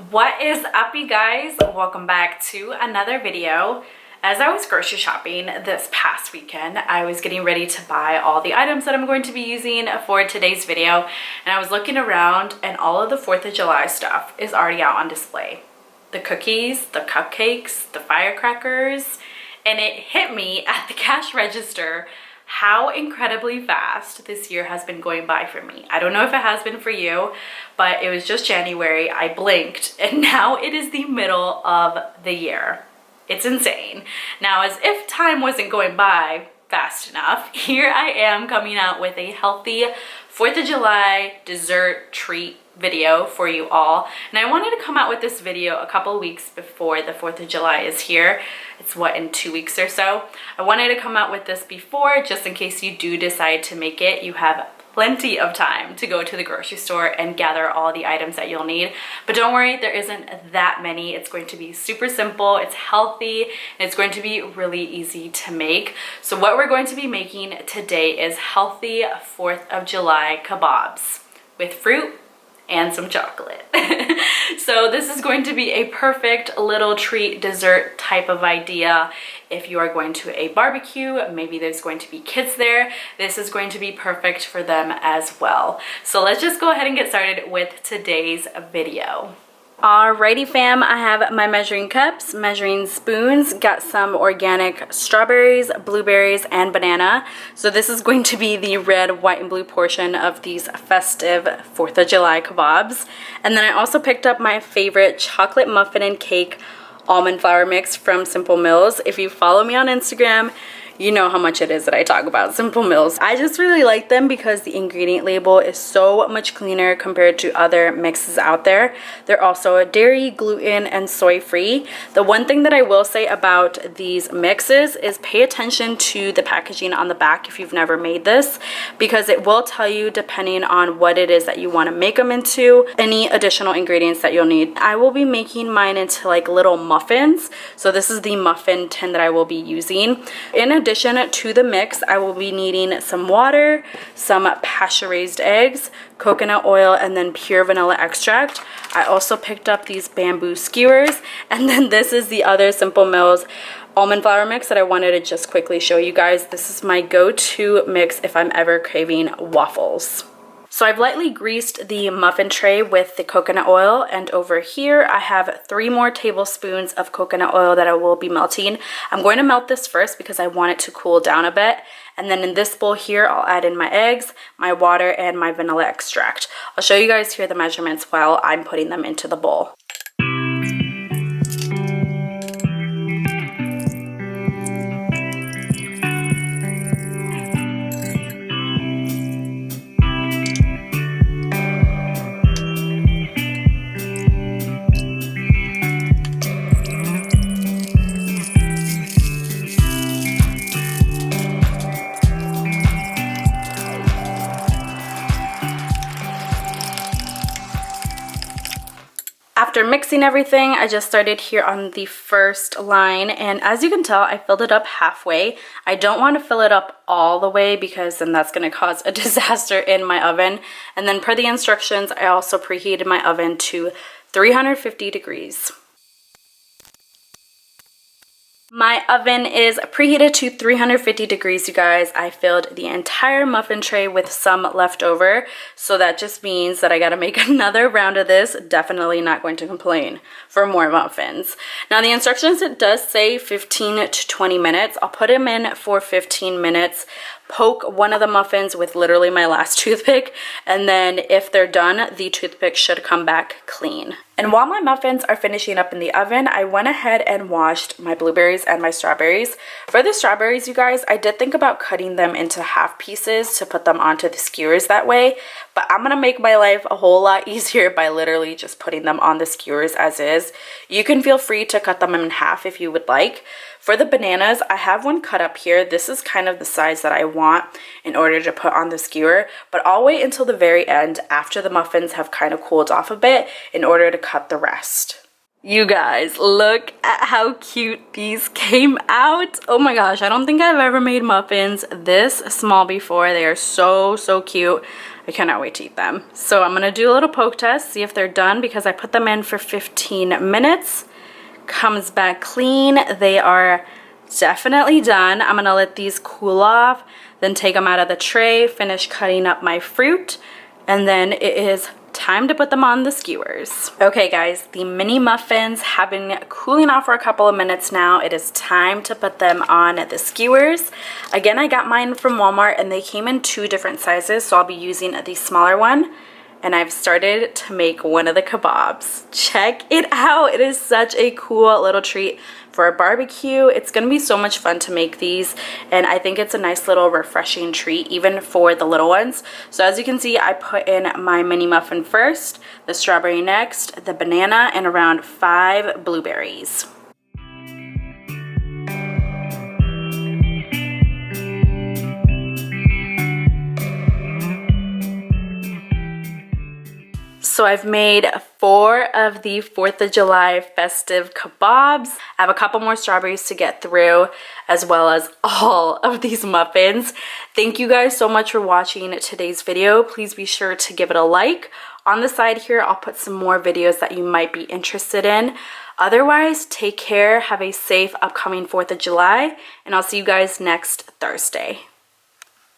What is up, you guys? Welcome back to another video. As I was grocery shopping this past weekend, I was getting ready to buy all the items that I'm going to be using for today's video, and I was looking around and all of the 4th of July stuff is already out on display. The cookies, the cupcakes, the firecrackers, and it hit me at the cash register how incredibly fast this year has been going by for me. I don't know if it has been for you, but it was just January. I blinked and now it is the middle of the year. It's insane. Now, as if time wasn't going by fast enough, here I am coming out with a healthy 4th of July dessert treat video for you all. And I wanted to come out with this video a couple weeks before the 4th of July is here. It's what, in 2 weeks or so. I wanted to come out with this before, just in case you do decide to make it. You have plenty of time to go to the grocery store and gather all the items that you'll need. But don't worry, there isn't that many. It's going to be super simple, it's healthy, and it's going to be really easy to make. So what we're going to be making today is healthy 4th of July kebabs with fruit and some chocolate. So this is going to be a perfect little treat dessert type of idea. If you are going to a barbecue, maybe there's going to be kids there, this is going to be perfect for them as well. So let's just go ahead and get started with today's video. Alrighty fam, I have my measuring cups, measuring spoons, got some organic strawberries, blueberries, and banana. So this is going to be the red, white, and blue portion of these festive 4th of July kebabs. And then I also picked up my favorite chocolate muffin and cake almond flour mix from Simple Mills. If you follow me on Instagram, you know how much it is that I talk about Simple Mills. I just really like them because the ingredient label is so much cleaner compared to other mixes out there. They're also dairy, gluten, and soy free. The one thing that I will say about these mixes is pay attention to the packaging on the back if you've never made this, because it will tell you, depending on what it is that you want to make them into, any additional ingredients that you'll need. I will be making mine into like little muffins. So this is the muffin tin that I will be using. In addition to the mix, I will be needing some water, some pasture-raised eggs, coconut oil, and then pure vanilla extract. I also picked up these bamboo skewers, and then this is the other Simple Mills almond flour mix that I wanted to just quickly show you guys. This is my go-to mix if I'm ever craving waffles. So I've lightly greased the muffin tray with the coconut oil, and over here I have 3 more tablespoons of coconut oil that I will be melting. I'm going to melt this first because I want it to cool down a bit. And then in this bowl here, I'll add in my eggs, my water, and my vanilla extract. I'll show you guys here the measurements while I'm putting them into the bowl. After mixing everything, I just started here on the first line, and as you can tell, I filled it up halfway. I don't want to fill it up all the way because then that's going to cause a disaster in my oven. And then per the instructions, I also preheated my oven to 350 degrees. My oven is preheated to 350 degrees, you guys. I filled the entire muffin tray with some left over, so that just means that I gotta make another round of this. Definitely not going to complain for more muffins. Now the instructions, it does say 15 to 20 minutes. I'll put them in for 15 minutes. Poke one of the muffins with literally my last toothpick, and then if they're done, the toothpick should come back clean. And while my muffins are finishing up in the oven, I went ahead and washed my blueberries and my strawberries. For the strawberries, you guys, I did think about cutting them into half pieces to put them onto the skewers that way, but I'm gonna make my life a whole lot easier by literally just putting them on the skewers as is. You can feel free to cut them in half if you would like. For the bananas, I have one cut up here. This is kind of the size that I want in order to put on the skewer, but I'll wait until the very end after the muffins have kind of cooled off a bit in order to cut the rest. You guys, look at how cute these came out. Oh my gosh, I don't think I've ever made muffins this small before. They are so, so cute. I cannot wait to eat them. So I'm gonna do a little poke test, see if they're done, because I put them in for 15 minutes. Comes back clean. They are definitely done. I'm gonna let these cool off, then take them out of the tray, finish cutting up my fruit, and then it is time to put them on the skewers. Okay guys, the mini muffins have been cooling off for a couple of minutes now. It is time to put them on the skewers. Again, I got mine from Walmart and they came in 2 different sizes, so I'll be using the smaller one. And I've started to make one of the kebabs. Check it out. It is such a cool little treat for a barbecue. It's gonna be so much fun to make these, and I think it's a nice little refreshing treat even for the little ones. So as you can see, I put in my mini muffin first, the strawberry next, the banana, and around 5 blueberries. So I've made 4 of the 4th of July festive kebabs. I have a couple more strawberries to get through, as well as all of these muffins. Thank you guys so much for watching today's video. Please be sure to give it a like. On the side here, I'll put some more videos that you might be interested in. Otherwise, take care, have a safe upcoming 4th of July, and I'll see you guys next Thursday.